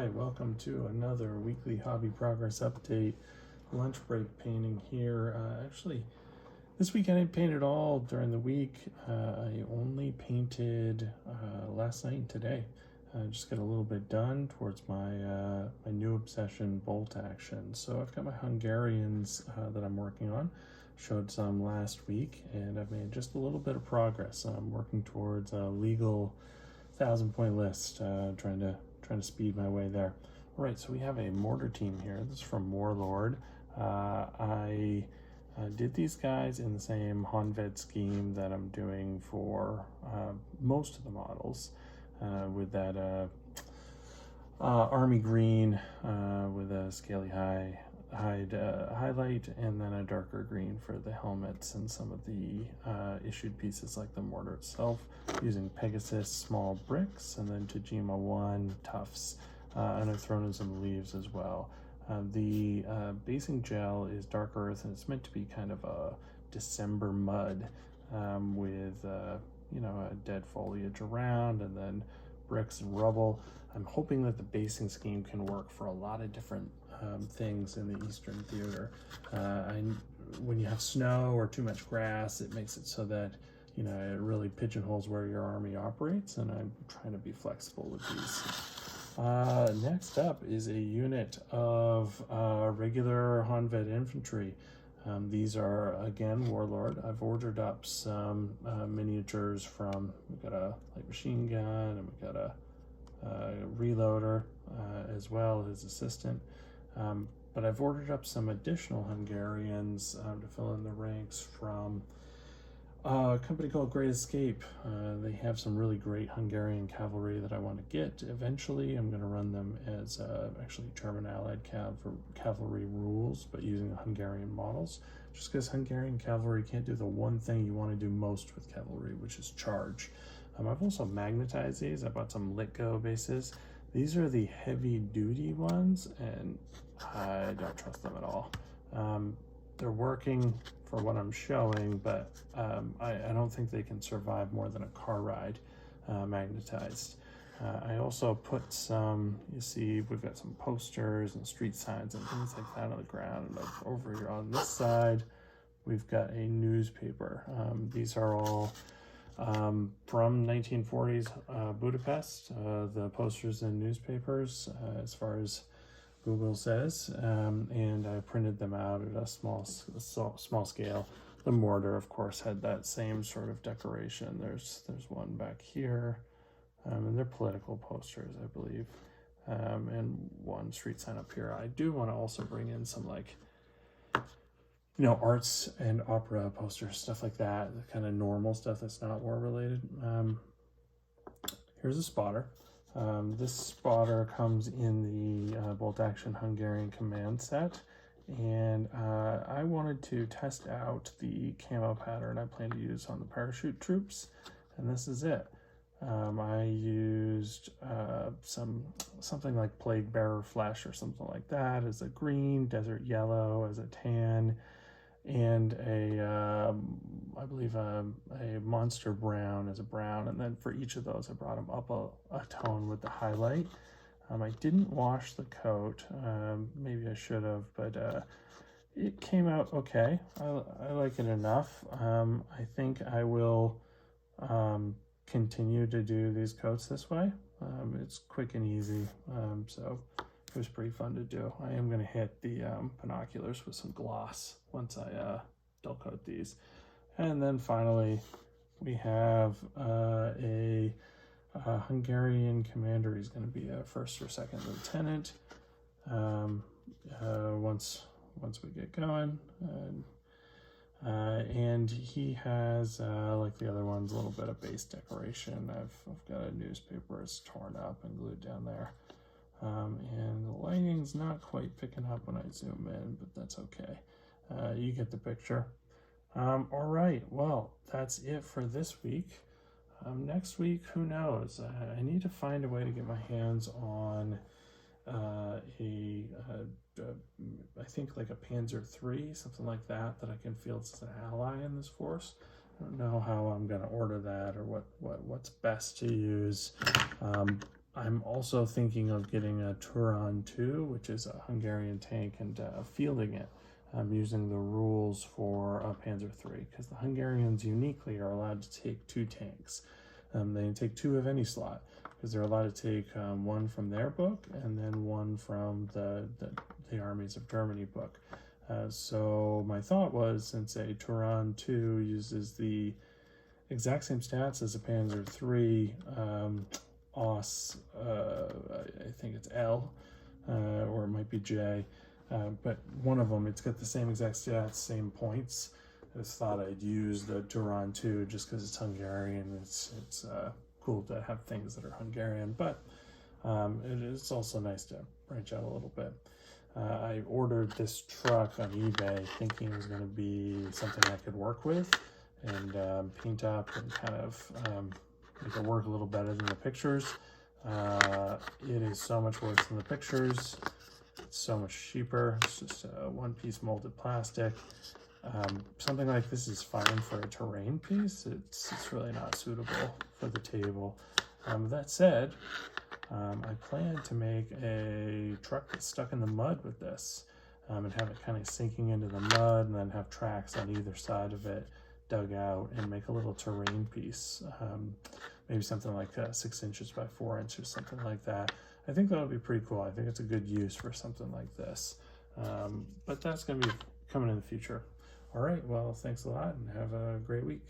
Hi, welcome to another weekly hobby progress update. Lunch break painting here. Actually, this week I didn't paint at all during the week. I only painted last night and today. Just got a little bit done towards my my new obsession, Bolt Action. So I've got my Hungarians that I'm working on. Showed some last week, and I've made just a little bit of progress. I'm working towards a legal 1,000-point list, trying to speed my way there. All right, so we have a Mortar Team here. This is from Warlord. I did these guys in the same Honved scheme that I'm doing for most of the models, with that army green with a scaly hide highlight, and then a darker green for the helmets and some of the issued pieces like the mortar itself, using Pegasus small bricks, and then Tajima 1 tufts, and I've thrown in some leaves as well. The basing gel is dark earth, and it's meant to be kind of a December mud, with you know, a dead foliage around, and then bricks and rubble. I'm hoping that the basing scheme can work for a lot of different things in the Eastern Theater. When you have snow or too much grass, it makes it so that, you know, it really pigeonholes where your army operates, and I'm trying to be flexible with these. Next up is a unit of regular Honved infantry. These are, again, Warlord. I've ordered up some miniatures from, we've got a light machine gun, and we've got a reloader as well, his assistant. But I've ordered up some additional Hungarians to fill in the ranks from a company called Great Escape. They have some really great Hungarian cavalry that I want to get. Eventually, I'm going to run them as actually German Allied cavalry rules, but using Hungarian models, just because Hungarian cavalry can't do the one thing you want to do most with cavalry, which is charge. I've also magnetized these. I bought some Litgo bases. These are the heavy duty ones, and I don't trust them at all. They're working for what I'm showing, but I don't think they can survive more than a car ride magnetized. I also put some, you see, we've got some posters and street signs and things like that on the ground. And over here on this side, we've got a newspaper. These are all from 1940s Budapest, the posters and newspapers, as far as Google says, and I printed them out at a small scale. The mortar, of course, had that same sort of decoration. There's one back here, and they're political posters, I believe, and one street sign up here. I do want to also bring in some, like, you know, arts and opera posters, stuff like that, the kind of normal stuff that's not war related. Here's a spotter. This spotter comes in the Bolt Action Hungarian command set, and I wanted to test out the camo pattern I plan to use on the parachute troops, and this is it. I used something like Plague Bearer Flesh or something like that as a green, Desert Yellow as a tan, and I believe a Monster Brown as a brown, and then for each of those I brought them up a tone with the highlight. I didn't wash the coat, maybe I should have, but it came out okay. I like it enough. I think I will continue to do these coats this way. It's quick and easy, so it was pretty fun to do. I am going to hit the binoculars with some gloss once I dull coat these. And then finally, we have a Hungarian commander. He's going to be a first or second lieutenant once we get going. And he has, like the other ones, a little bit of base decoration. I've got a newspaper. It's torn up and glued down there. And the lighting's not quite picking up when I zoom in, but that's okay. You get the picture. All right, well, that's it for this week. Next week, who knows? I need to find a way to get my hands on I think like a Panzer III, something like that I can field as an ally in this force. I don't know how I'm going to order that or what's best to use. I'm also thinking of getting a Turan 2, which is a Hungarian tank, and fielding it. I'm using the rules for Panzer III, because the Hungarians uniquely are allowed to take 2 tanks. They can take 2 of any slot, because they're allowed to take one from their book and then one from the Armies of Germany book. So my thought was, since a Turan 2 uses the exact same stats as a Panzer III, OS, I think it's L, or it might be J, but one of them, it's got the same exact stats, same points. I just thought I'd use the Turan 2 just because it's Hungarian. It's cool to have things that are Hungarian, but it is also nice to branch out a little bit. I ordered this truck on eBay thinking it was going to be something I could work with and paint up and kind of make it work a little better than the pictures. It is so much worse than the pictures. It's so much cheaper. It's just one-piece molded plastic. Something like this is fine for a terrain piece. It's really not suitable for the table. That said, I plan to make a truck that's stuck in the mud with this, and have it kind of sinking into the mud, and then have tracks on either side of it dug out, and make a little terrain piece. Maybe something like 6 inches by 4 inches, something like that. I think that would be pretty cool. I think it's a good use for something like this. But that's going to be coming in the future. All right, well, thanks a lot and have a great week.